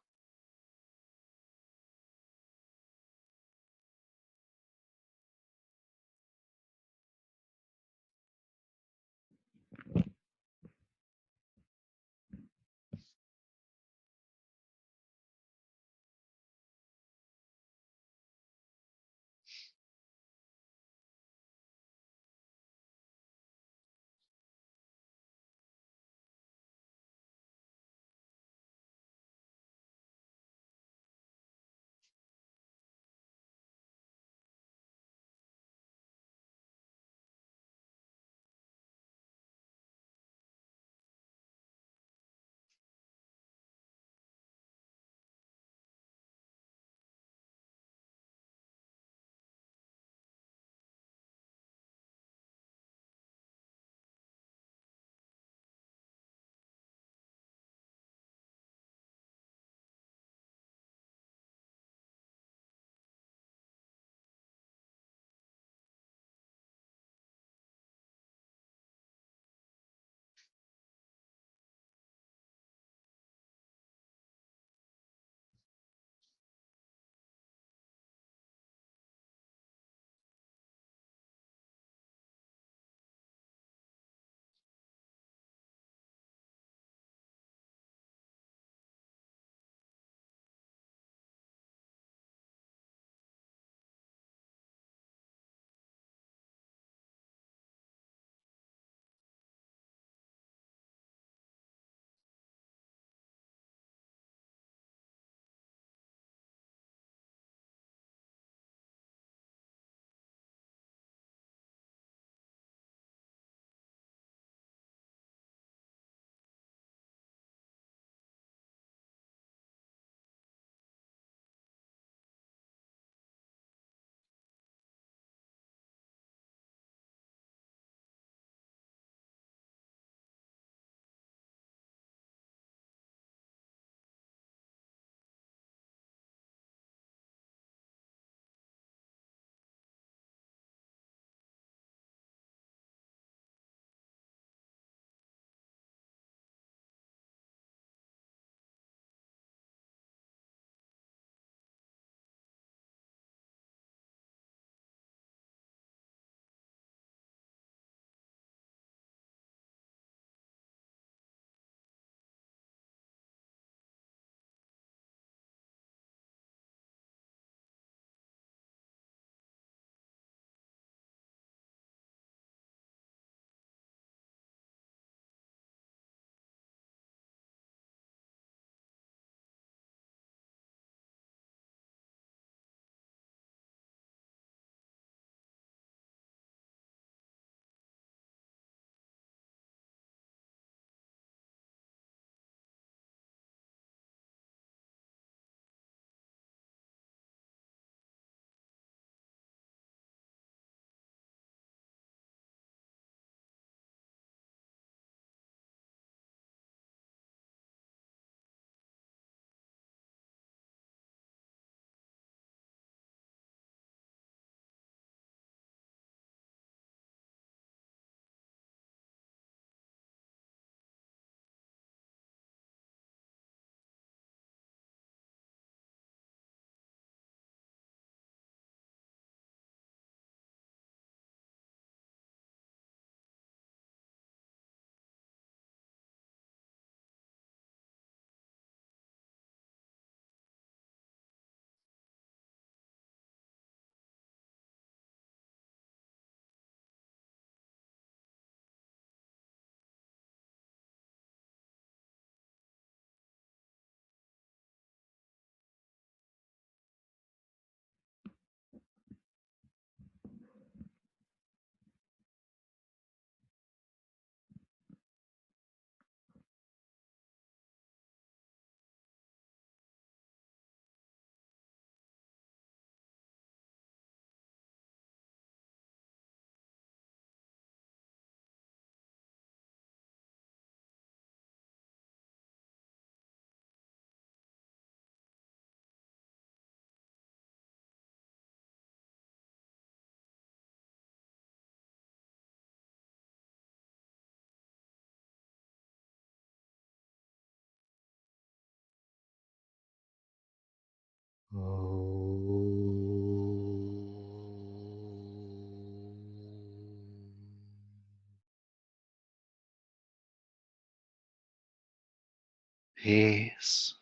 Peace,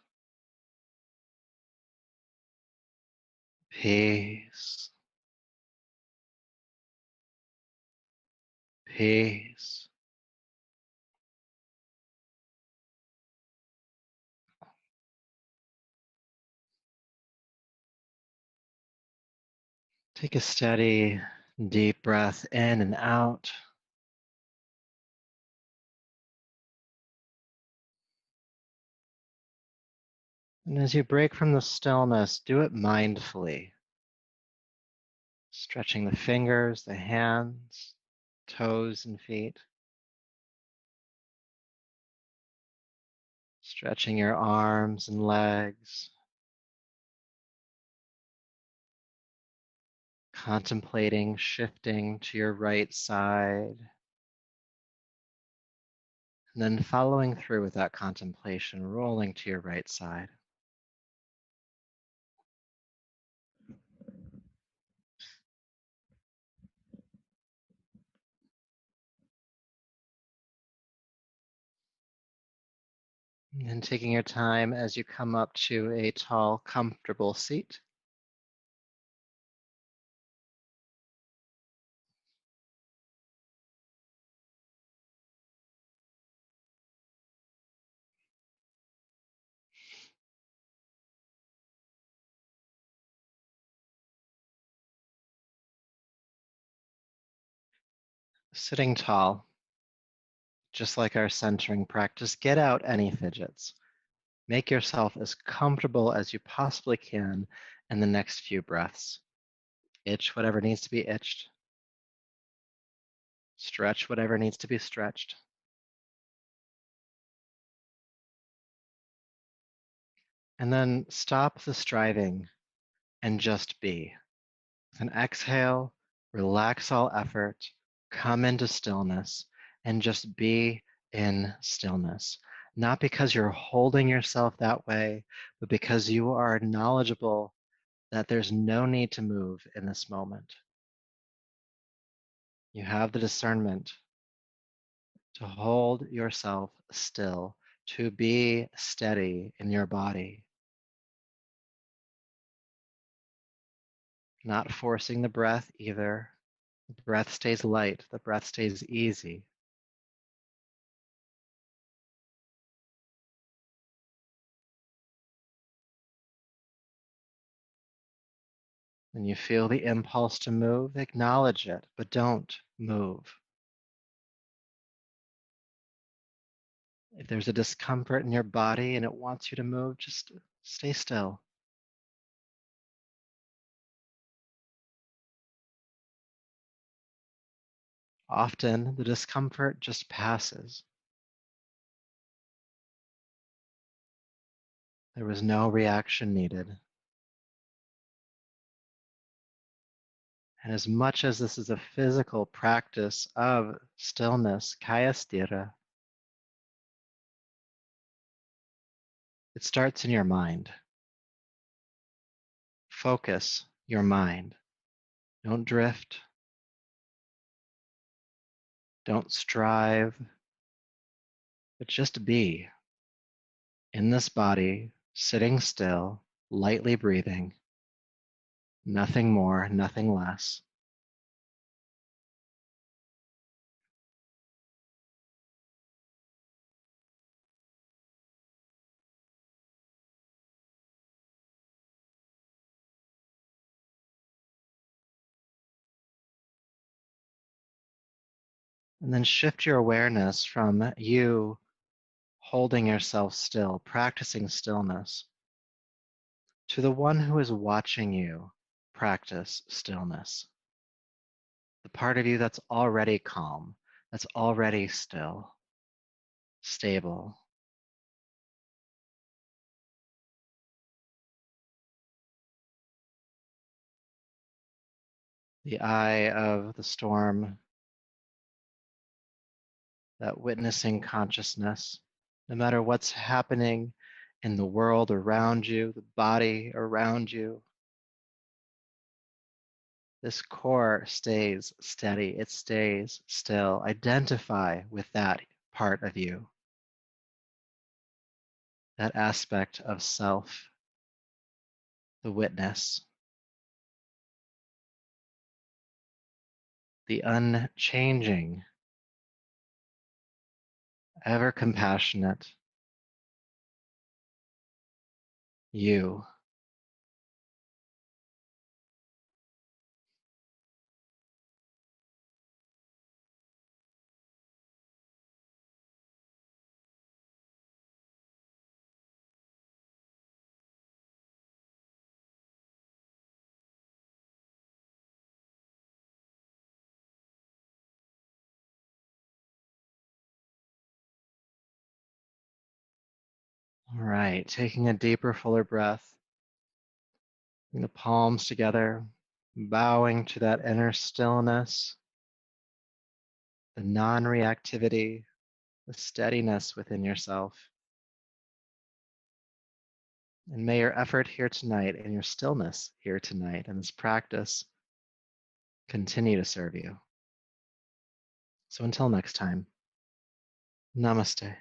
peace, peace. Take a steady, deep breath in and out. And as you break from the stillness, do it mindfully, stretching the fingers, the hands, toes, and feet, stretching your arms and legs, contemplating shifting to your right side, and then following through with that contemplation, rolling to your right side. And taking your time as you come up to a tall, comfortable seat. Sitting tall, just like our centering practice, get out any fidgets. Make yourself as comfortable as you possibly can in the next few breaths. Itch whatever needs to be itched. Stretch whatever needs to be stretched. And then stop the striving and just be. With an exhale, relax all effort, come into stillness, and just be in stillness. Not because you're holding yourself that way, but because you are knowledgeable that there's no need to move in this moment. You have the discernment to hold yourself still, to be steady in your body, not forcing the breath either. The breath stays light, the breath stays easy. When you feel the impulse to move, acknowledge it, but don't move. If there's a discomfort in your body and it wants you to move, just stay still. Often the discomfort just passes. There was no reaction needed. And as much as this is a physical practice of stillness, Kaiya Sthira, it starts in your mind. Focus your mind. Don't drift. Don't strive, but just be in this body, sitting still, lightly breathing. Nothing more, nothing less. And then shift your awareness from you holding yourself still, practicing stillness, to the one who is watching you practice stillness. The part of you that's already calm, that's already still, stable. The eye of the storm, that witnessing consciousness, no matter what's happening in the world around you, the body around you. This core stays steady, it stays still. Identify with that part of you, that aspect of self, the witness, the unchanging, ever compassionate you. All right, taking a deeper, fuller breath, bring the palms together, bowing to that inner stillness, the non-reactivity, the steadiness within yourself. And may your effort here tonight and your stillness here tonight and this practice continue to serve you. So until next time, namaste.